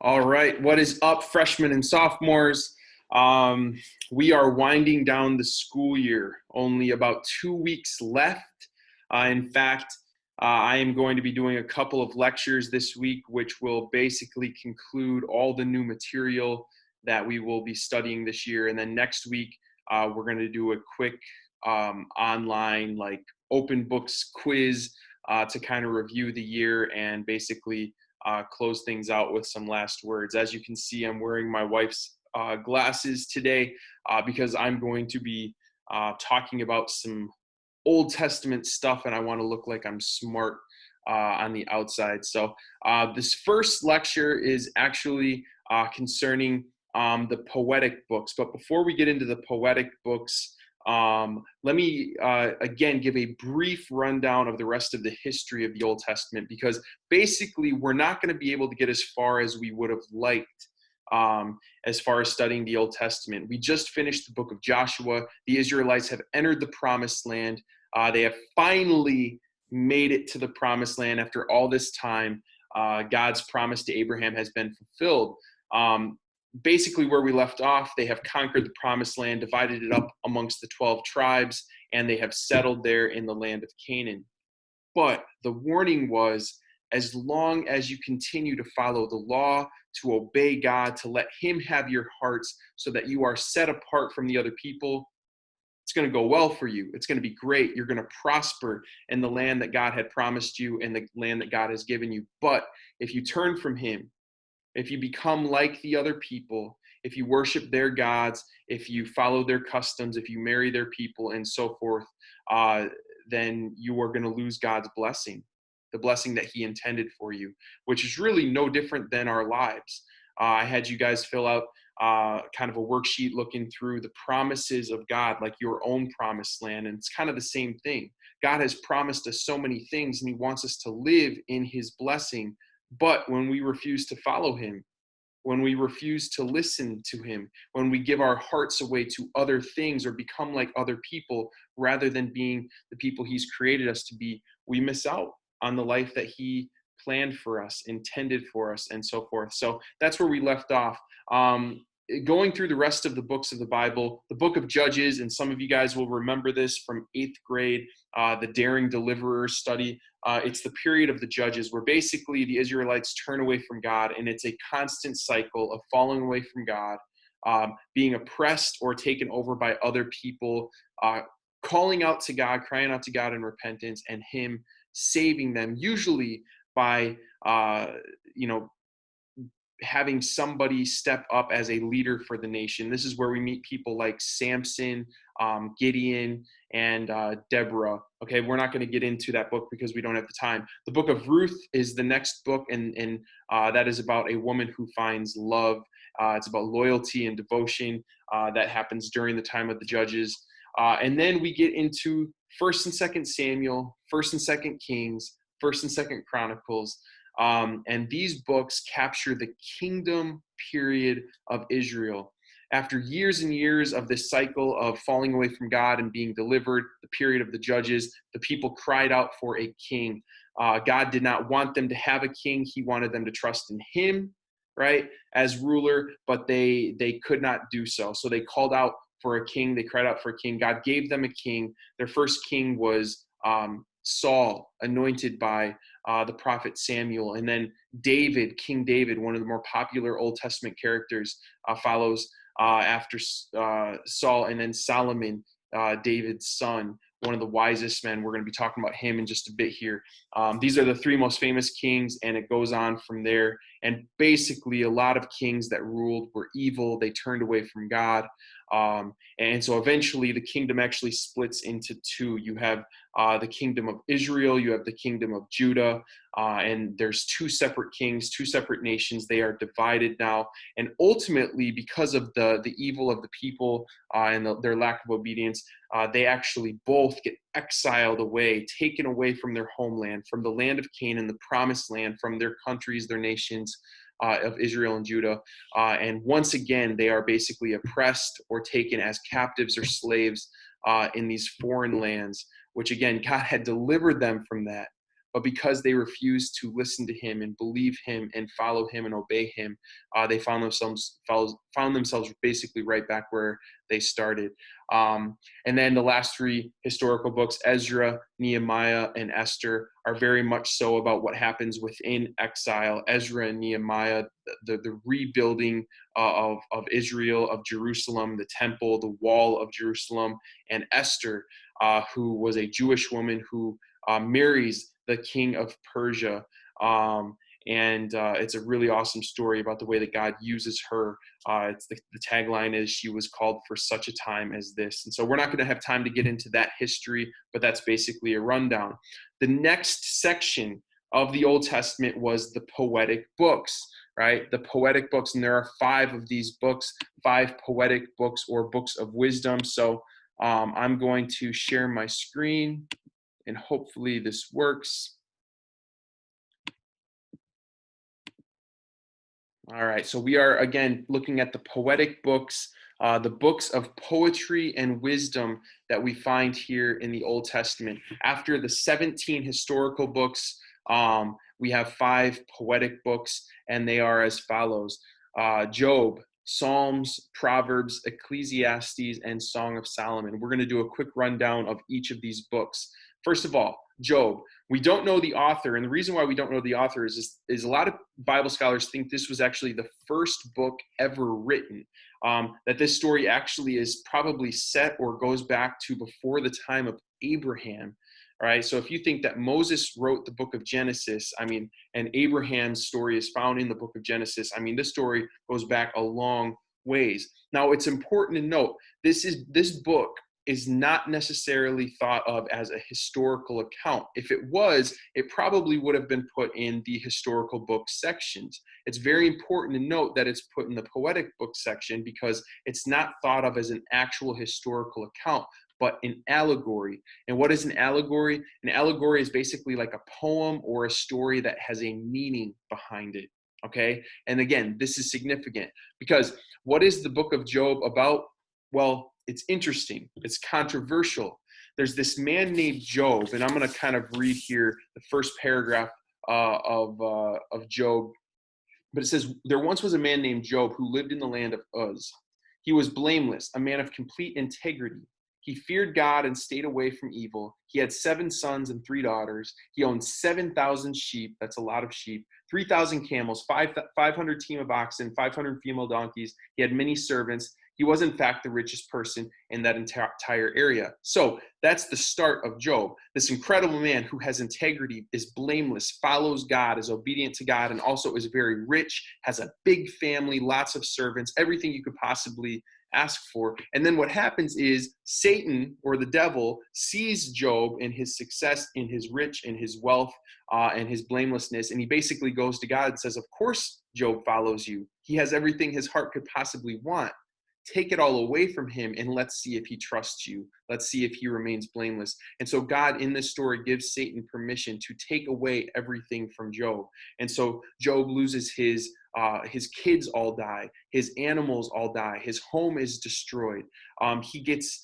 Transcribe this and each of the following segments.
All right, what is up, freshmen and sophomores? Um, we are winding down the school year. Only about 2 weeks left. In fact, I am going to be doing a couple of lectures this week, which will basically conclude all the new material that we will be studying this year. And then next week, we're going to do a quick online, like open books quiz to kind of review the year and basically close things out with some last words. As you can see, I'm wearing my wife's glasses today because I'm going to be talking about some Old Testament stuff, and I want to look like I'm smart on the outside. So this first lecture is actually concerning the poetic books. But before we get into the poetic books, let me again give a brief rundown of the rest of the history of the Old Testament, because basically we're not going to be able to get as far as we would have liked as far as studying the Old Testament. We just finished the book of Joshua. The Israelites have entered the promised land. They have finally made it to the promised land after all this time. God's promise to Abraham has been fulfilled. Basically, where we left off, they have conquered the promised land, divided it up amongst the 12 tribes, and they have settled there in the land of Canaan. But the warning was, as long as you continue to follow the law, to obey God, to let him have your hearts so that you are set apart from the other people, it's going to go well for you. It's going to be great. You're going to prosper in the land that God had promised you and the land that God has given you. But if you turn from him, if you become like the other people, if you worship their gods, if you follow their customs, if you marry their people and so forth, then you are going to lose God's blessing, the blessing that he intended for you, which is really no different than our lives. I had you guys fill out kind of a worksheet looking through the promises of God, like your own promised land. And it's kind of the same thing. God has promised us so many things, and he wants us to live in his blessing. But when we refuse to follow him, when we refuse to listen to him, when we give our hearts away to other things or become like other people rather than being the people he's created us to be, we miss out on the life that he planned for us, intended for us, and so forth. So that's where we left off. Going through the rest of the books of the Bible, the book of Judges, and some of you guys will remember this from 8th grade, the Daring Deliverer study. It's the period of the Judges where basically the Israelites turn away from God, and it's a constant cycle of falling away from God, being oppressed or taken over by other people, calling out to God, crying out to God in repentance, and him saving them, usually by, having somebody step up as a leader for the nation. This is where we meet people like Samson, Gideon, and Deborah. Okay, we're not going to get into that book because we don't have the time. The book of Ruth is the next book, and that is about a woman who finds love. It's about loyalty and devotion that happens during the time of the Judges. And then we get into 1st and 2nd Samuel, 1st and 2nd Kings, 1st and 2nd Chronicles. And these books capture the kingdom period of Israel. After years and years of this cycle of falling away from God and being delivered, the period of the Judges, the people cried out for a king. God did not want them to have a king. He wanted them to trust in him, right, as ruler, but they could not do so. So they called out for a king. They cried out for a king. God gave them a king. Their first king was Saul, anointed by the prophet Samuel. And then David, King David, one of the more popular Old Testament characters, follows after Saul. And then Solomon, David's son, one of the wisest men. We're going to be talking about him in just a bit here. These are the 3 most famous kings, and it goes on from there. And basically, a lot of kings that ruled were evil. They turned away from God. And so eventually the kingdom actually splits into 2. You have the kingdom of Israel, you have the kingdom of Judah, and there's 2 separate kings, 2 separate nations. They are divided now. And ultimately, because of the evil of the people and their lack of obedience, they actually both get exiled away, taken away from their homeland, from the land of Canaan, the promised land, from their countries, their nations, of Israel and Judah. And once again, they are basically oppressed or taken as captives or slaves in these foreign lands, which again, God had delivered them from that. but because they refused to listen to him and believe him and follow him and obey him, they found themselves basically right back where they started. And then the last three historical books, Ezra, Nehemiah, and Esther, are very much so about what happens within exile. Ezra and Nehemiah, the rebuilding of Israel, of Jerusalem, the temple, the wall of Jerusalem, and Esther, who was a Jewish woman who marries the king of Persia. And it's a really awesome story about the way that God uses her. It's the tagline is, she was called for such a time as this. And so we're not going to have time to get into that history, but that's basically a rundown. The next section of the Old Testament was the poetic books, right? The poetic books, and there are 5 of these books, 5 poetic books or books of wisdom. So I'm going to share my screen, and hopefully this works. All right, so we are again looking at the poetic books, the books of poetry and wisdom that we find here in the Old Testament. After the 17 historical books, we have 5 poetic books, and they are as follows: Job, Psalms, Proverbs, Ecclesiastes, and Song of Solomon. We're going to do a quick rundown of each of these books. First of all, Job. We don't know the author, and the reason why we don't know the author is a lot of Bible scholars think this was actually the first book ever written, that this story actually is probably set or goes back to before the time of Abraham. All right, so if you think that Moses wrote the book of Genesis, and Abraham's story is found in the book of Genesis, this story goes back a long ways. Now, it's important to note, this book is not necessarily thought of as a historical account. If it was, it probably would have been put in the historical book sections. It's very important to note that it's put in the poetic book section because it's not thought of as an actual historical account, but an allegory. And what is an allegory? An allegory is basically like a poem or a story that has a meaning behind it. Okay? And again, this is significant because what is the book of Job about? Well, it's interesting. It's controversial. There's this man named Job, and I'm going to kind of read here the first paragraph of Job. But it says, there once was a man named Job who lived in the land of Uz. He was blameless, a man of complete integrity. He feared God and stayed away from evil. He had 7 sons and 3 daughters. He owned 7,000 sheep. That's a lot of sheep. 3,000 camels, 500 team of oxen, 500 female donkeys. He had many servants. He was, in fact, the richest person in that entire area. So that's the start of Job. This incredible man who has integrity, is blameless, follows God, is obedient to God, and also is very rich, has a big family, lots of servants, everything you could possibly ask for. And then what happens is Satan, or the devil, sees Job in his success, in his rich, in his wealth, and his blamelessness. And he basically goes to God and says, of course Job follows you. He has everything his heart could possibly want. Take it all away from him and let's see if he trusts you. Let's see if he remains blameless. And so God in this story gives Satan permission to take away everything from Job. And so Job loses his kids all die, his animals all die, his home is destroyed. He gets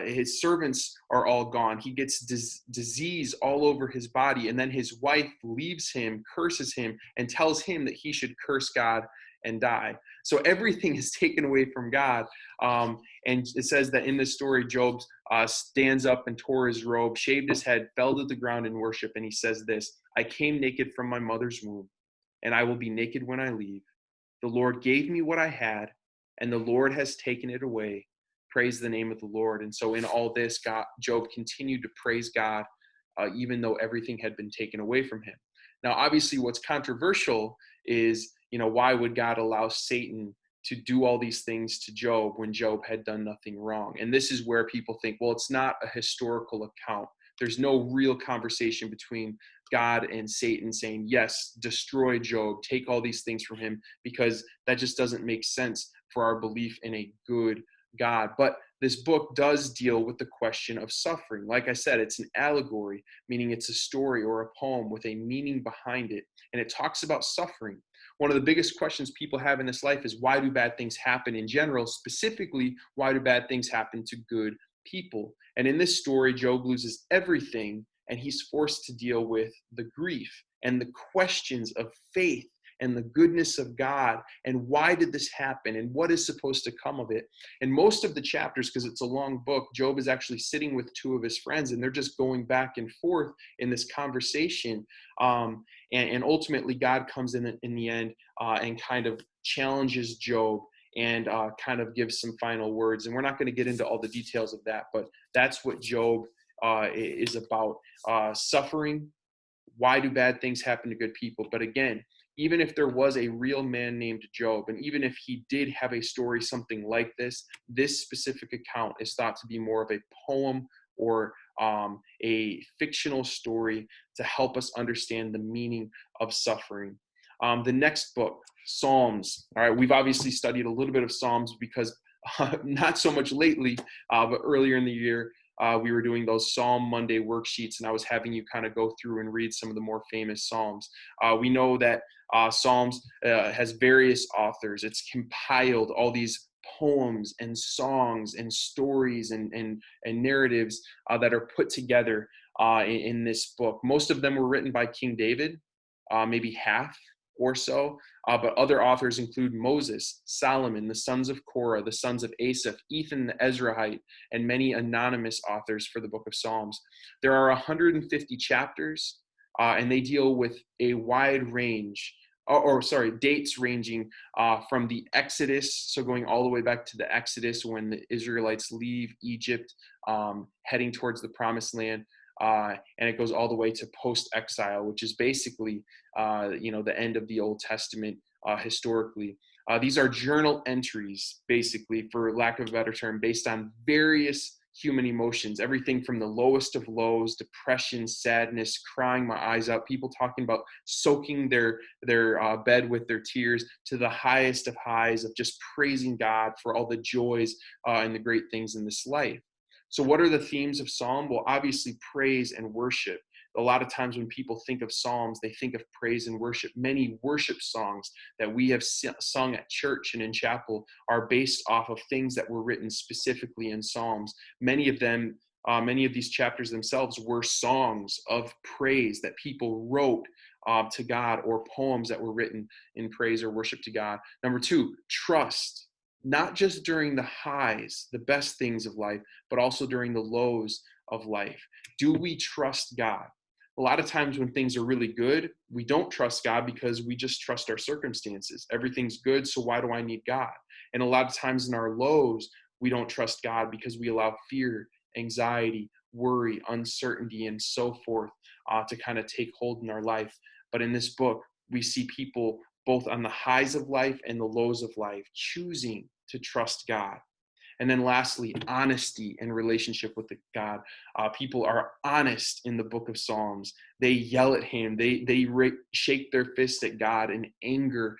his servants are all gone. He gets disease all over his body. And then his wife leaves him, curses him, and tells him that he should curse God and die. So everything is taken away from God. And it says that in this story, Job stands up and tore his robe, shaved his head, fell to the ground in worship. And he says this, I came naked from my mother's womb, and I will be naked when I leave. The Lord gave me what I had, and the Lord has taken it away. Praise the name of the Lord. And so in all this, Job continued to praise God, even though everything had been taken away from him. Now, obviously, what's controversial is, why would God allow Satan to do all these things to Job when Job had done nothing wrong? And this is where people think, well, it's not a historical account. There's no real conversation between God and Satan saying, yes, destroy Job, take all these things from him, because that just doesn't make sense for our belief in a good God. But this book does deal with the question of suffering. Like I said, it's an allegory, meaning it's a story or a poem with a meaning behind it. And it talks about suffering. One of the biggest questions people have in this life is, why do bad things happen in general? Specifically, why do bad things happen to good people? And in this story, Job loses everything, and he's forced to deal with the grief and the questions of faith and the goodness of God, and why did this happen, and what is supposed to come of it. And most of the chapters, because it's a long book, Job is actually sitting with two of his friends, and they're just going back and forth in this conversation. And ultimately, God comes in the end and kind of challenges Job and kind of gives some final words. And we're not going to get into all the details of that, but that's what Job is about. Suffering. Why do bad things happen to good people? But again, even if there was a real man named Job, and even if he did have a story something like this specific account is thought to be more of a poem or a fictional story to help us understand the meaning of suffering. The next book, Psalms. All right, we've obviously studied a little bit of Psalms because not so much lately, but earlier in the year, we were doing those Psalm Monday worksheets, and I was having you kind of go through and read some of the more famous Psalms. We know that Psalms has various authors. It's compiled all these poems and songs and stories and narratives that are put together in this book. Most of them were written by King David, maybe half or so, but other authors include Moses, Solomon, the sons of Korah, the sons of Asaph, Ethan the Ezrahite, and many anonymous authors for the book of Psalms. There are 150 chapters, and they deal with a wide range, dates ranging from the Exodus, so going all the way back to the Exodus when the Israelites leave Egypt, heading towards the Promised Land, and it goes all the way to post-exile, which is basically, the end of the Old Testament historically. These are journal entries, basically, for lack of a better term, based on various human emotions, everything from the lowest of lows, depression, sadness, crying my eyes out, people talking about soaking their bed with their tears, to the highest of highs of just praising God for all the joys and the great things in this life. So what are the themes of Psalm? Well, obviously praise and worship. A lot of times when people think of Psalms, they think of praise and worship. Many worship songs that we have sung at church and in chapel are based off of things that were written specifically in Psalms. Many of these chapters themselves were songs of praise that people wrote to God, or poems that were written in praise or worship to God. Number two, trust. Not just during the highs, the best things of life, but also during the lows of life. Do we trust God? A lot of times when things are really good, we don't trust God because we just trust our circumstances. Everything's good, so why do I need God? And a lot of times in our lows, we don't trust God because we allow fear, anxiety, worry, uncertainty, and so forth to kind of take hold in our life. But in this book, we see people both on the highs of life and the lows of life, choosing to trust God. And then lastly, honesty and relationship with God. People are honest in the book of Psalms. They yell at him. They shake their fist at God in anger,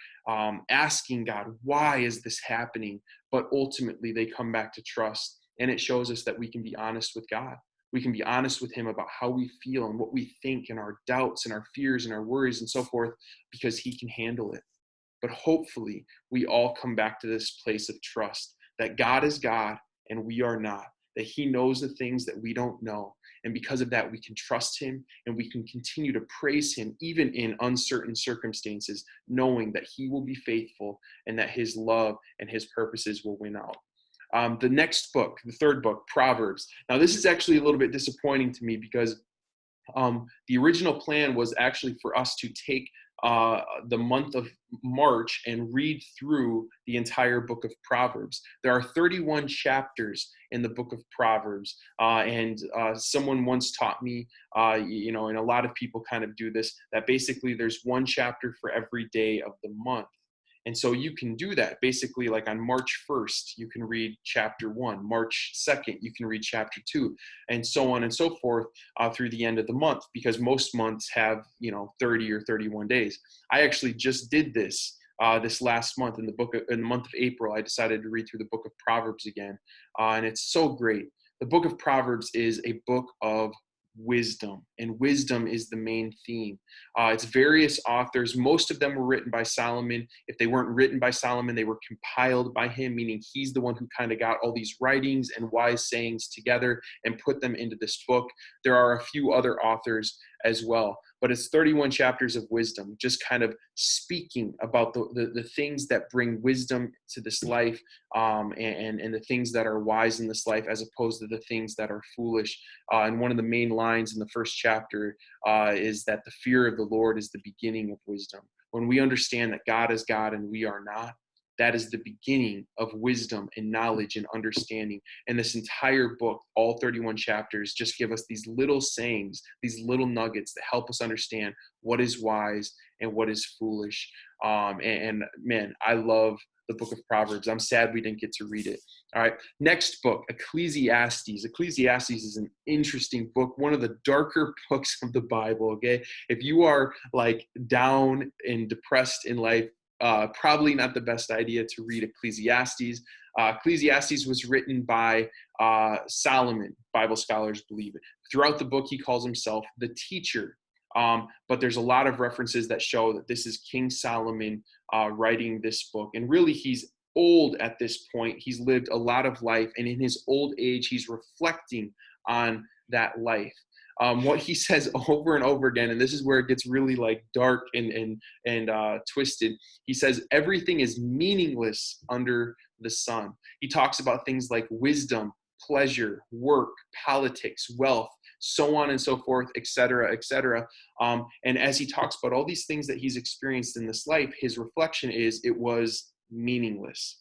asking God, why is this happening? But ultimately, they come back to trust. And it shows us that we can be honest with God. We can be honest with him about how we feel and what we think and our doubts and our fears and our worries and so forth, because he can handle it. But hopefully we all come back to this place of trust that God is God and we are not, that he knows the things that we don't know. And because of that, we can trust him and we can continue to praise him even in uncertain circumstances, knowing that he will be faithful and that his love and his purposes will win out. The next book, the third book, Proverbs. Now, this is actually a little bit disappointing to me because the original plan was actually for us to take the month of March and read through the entire book of Proverbs. There are 31 chapters in the book of Proverbs, and someone once taught me, and a lot of people kind of do this, that basically there's one chapter for every day of the month. And so you can do that. Basically, like on March 1st, you can read chapter 1. March 2nd, you can read chapter 2, and so on and so forth through the end of the month, because most months have, 30 or 31 days. I actually just did this this last month in the month of April. I decided to read through the book of Proverbs again, and it's so great. The book of Proverbs is a book of wisdom, and wisdom is the main theme. It's various authors. Most of them were written by Solomon. If they weren't written by Solomon, they were compiled by him, meaning he's the one who kind of got all these writings and wise sayings together and put them into this book. There are a few other authors as well, but it's 31 chapters of wisdom, just kind of speaking about the things that bring wisdom to this life, and the things that are wise in this life, as opposed to the things that are foolish. And one of the main lines in the first chapter is that the fear of the Lord is the beginning of wisdom. When we understand that God is God and we are not, that is the beginning of wisdom and knowledge and understanding. And this entire book, all 31 chapters, just give us these little sayings, these little nuggets that help us understand what is wise and what is foolish. And man, I love the book of Proverbs. I'm sad we didn't get to read it. All right, next book, Ecclesiastes. Ecclesiastes is an interesting book, one of the darker books of the Bible, okay? If you are like down and depressed in life, probably not the best idea to read Ecclesiastes. Ecclesiastes was written by Solomon, Bible scholars believe it. Throughout the book, he calls himself the teacher. But there's a lot of references that show that this is King Solomon writing this book. And really, he's old at this point. He's lived a lot of life. And in his old age, he's reflecting on that life. What he says over and over again, and this is where it gets really like dark and twisted. He says everything is meaningless under the sun. He talks about things like wisdom, pleasure, work, politics, wealth, so on and so forth, et cetera, et cetera. And as he talks about all these things that he's experienced in this life, his reflection is it was meaningless.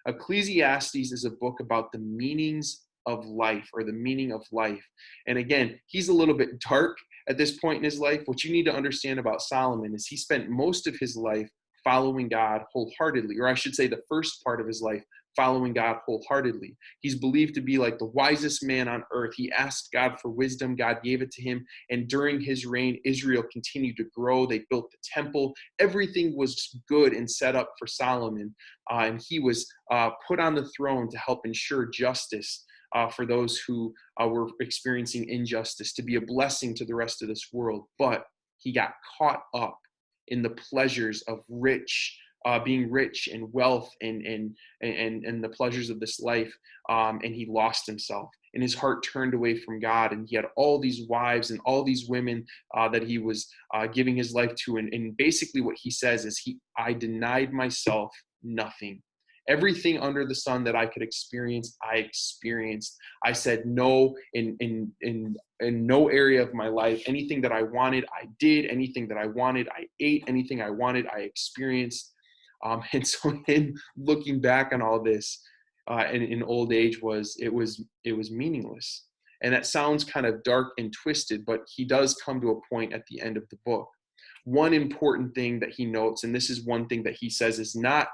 Ecclesiastes is a book about the meanings of life, or the meaning of life. And again, he's a little bit dark at this point in his life. What you need to understand about Solomon is he spent most of his life following God wholeheartedly, or I should say the first part of his life following God wholeheartedly. He's believed to be like the wisest man on earth. He asked God for wisdom. God gave it to him. And during his reign, Israel continued to grow. They built the temple. Everything was good and set up for Solomon. And he was put on the throne to help ensure justice for those who were experiencing injustice, to be a blessing to the rest of this world. But he got caught up in the pleasures of being rich and wealth and the pleasures of this life, and he lost himself. And his heart turned away from God, and he had all these wives and all these women that he was giving his life to. And basically what he says is, I denied myself nothing. Everything under the sun that I could experience, I experienced. I said no in no area of my life. Anything that I wanted, I did. Anything that I wanted, I ate. Anything I wanted, I experienced. And so in looking back on all this in old age, it was meaningless. And that sounds kind of dark and twisted, but he does come to a point at the end of the book. One important thing that he notes, and this is one thing that he says is not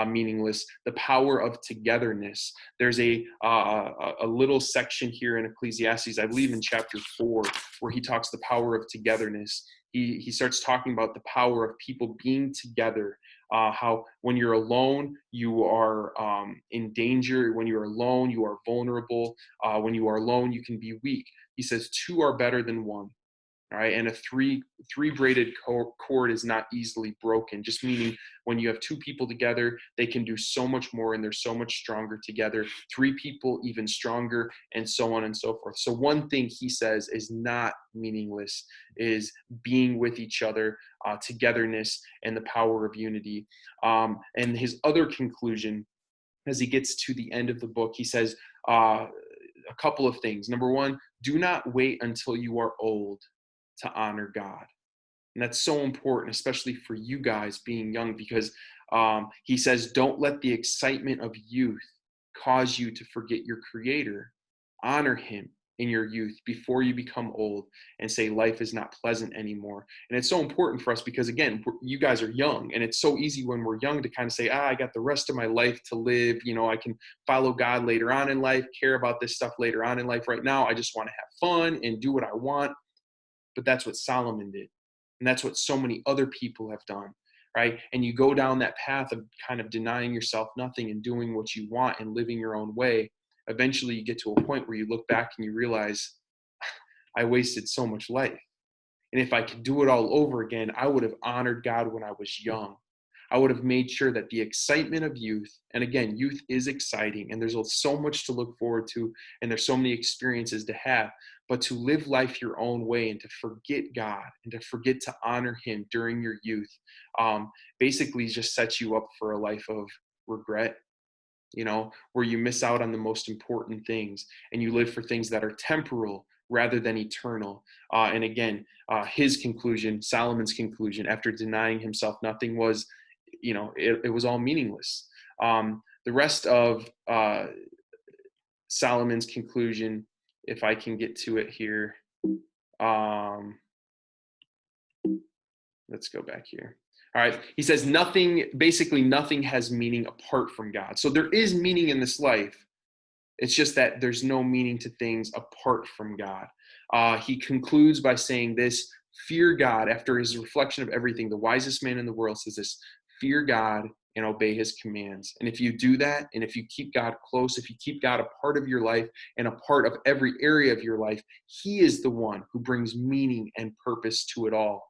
meaningless, the power of togetherness. There's a little section here in Ecclesiastes, I believe in chapter 4, where he talks the power of togetherness. He starts talking about the power of people being together, how when you're alone, you are in danger. When you're alone, you are vulnerable. When you are alone, you can be weak. He says two are better than one. All right, and a three braided cord is not easily broken, just meaning when you have two people together, they can do so much more and they're so much stronger together. Three people, even stronger, and so on and so forth. So one thing he says is not meaningless is being with each other, togetherness, and the power of unity. And his other conclusion, as he gets to the end of the book, he says a couple of things. Number one, do not wait until you are old to honor God. And that's so important, especially for you guys being young, because he says, don't let the excitement of youth cause you to forget your Creator. Honor him in your youth before you become old and say life is not pleasant anymore. And it's so important for us because, again, you guys are young, and it's so easy when we're young to kind of say, I got the rest of my life to live. You know, I can follow God later on in life, care about this stuff later on in life. Right now, I just want to have fun and do what I want. But that's what Solomon did. And that's what so many other people have done, right? And you go down that path of kind of denying yourself nothing and doing what you want and living your own way. Eventually you get to a point where you look back and you realize, I wasted so much life. And if I could do it all over again, I would have honored God when I was young. I would have made sure that the excitement of youth, and again, youth is exciting and there's so much to look forward to, and there's so many experiences to have, but to live life your own way and to forget God and to forget to honor Him during your youth, basically just sets you up for a life of regret, where you miss out on the most important things and you live for things that are temporal rather than eternal. And again, his conclusion, Solomon's conclusion, after denying himself nothing was, it was all meaningless. The rest of Solomon's conclusion, if I can get to it here, let's go back here. All right. He says basically nothing has meaning apart from God. So there is meaning in this life. It's just that there's no meaning to things apart from God. He concludes by saying this: fear God. After his reflection of everything, the wisest man in the world says this: fear God and obey his commands. And if you do that, and if you keep God close, if you keep God a part of your life and a part of every area of your life, he is the one who brings meaning and purpose to it all.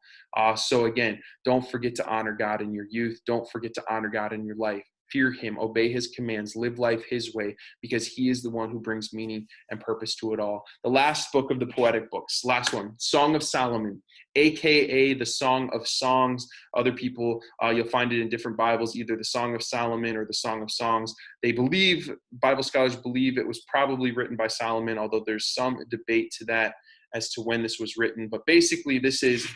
So again, don't forget to honor God in your youth. Don't forget to honor God in your life. Fear him, obey his commands, live life his way, because he is the one who brings meaning and purpose to it all. The last book of the poetic books, last one, Song of Solomon, aka the Song of Songs. Other people, you'll find it in different Bibles, either the Song of Solomon or the Song of Songs. Bible scholars believe it was probably written by Solomon, although there's some debate to that as to when this was written. But basically, this is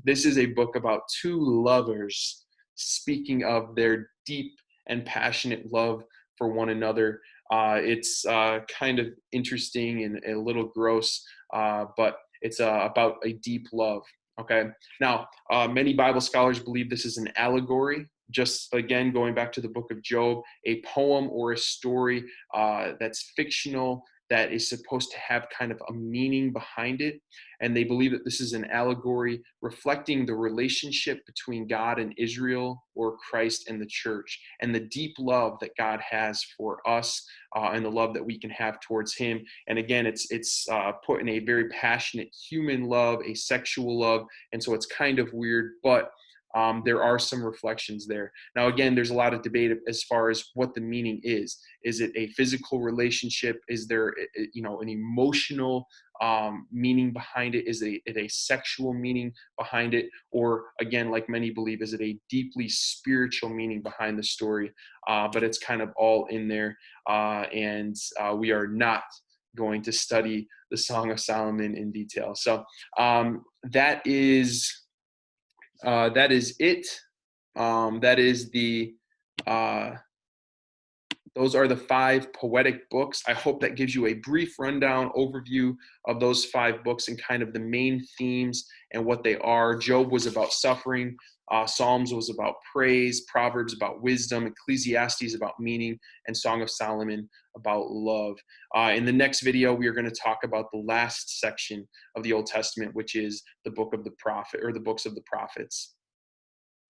this is a book about two lovers speaking of their deep and passionate love for one another. It's kind of interesting and a little gross, but it's about a deep love. Okay. Now, many Bible scholars believe this is an allegory. Just again, going back to the book of Job, a poem or a story that's fictional, that is supposed to have kind of a meaning behind it. And they believe that this is an allegory reflecting the relationship between God and Israel, or Christ and the church, and the deep love that God has for us, and the love that we can have towards him. And again, it's put in a very passionate human love, a sexual love. And so it's kind of weird, but there are some reflections there. Now, again, there's a lot of debate as far as what the meaning is. Is it a physical relationship? Is there, an emotional meaning behind it? Is it a sexual meaning behind it? Or again, like many believe, is it a deeply spiritual meaning behind the story? But it's kind of all in there. And we are not going to study the Song of Solomon in detail. So that is it. That is those are the 5 poetic books. I hope that gives you a brief rundown overview of those 5 books and kind of the main themes and what they are. Job was about suffering. Psalms was about praise. Proverbs about wisdom. Ecclesiastes about meaning. And Song of Solomon about love. In the next video, we are going to talk about the last section of the Old Testament, which is the book of the prophet, or the books of the prophets.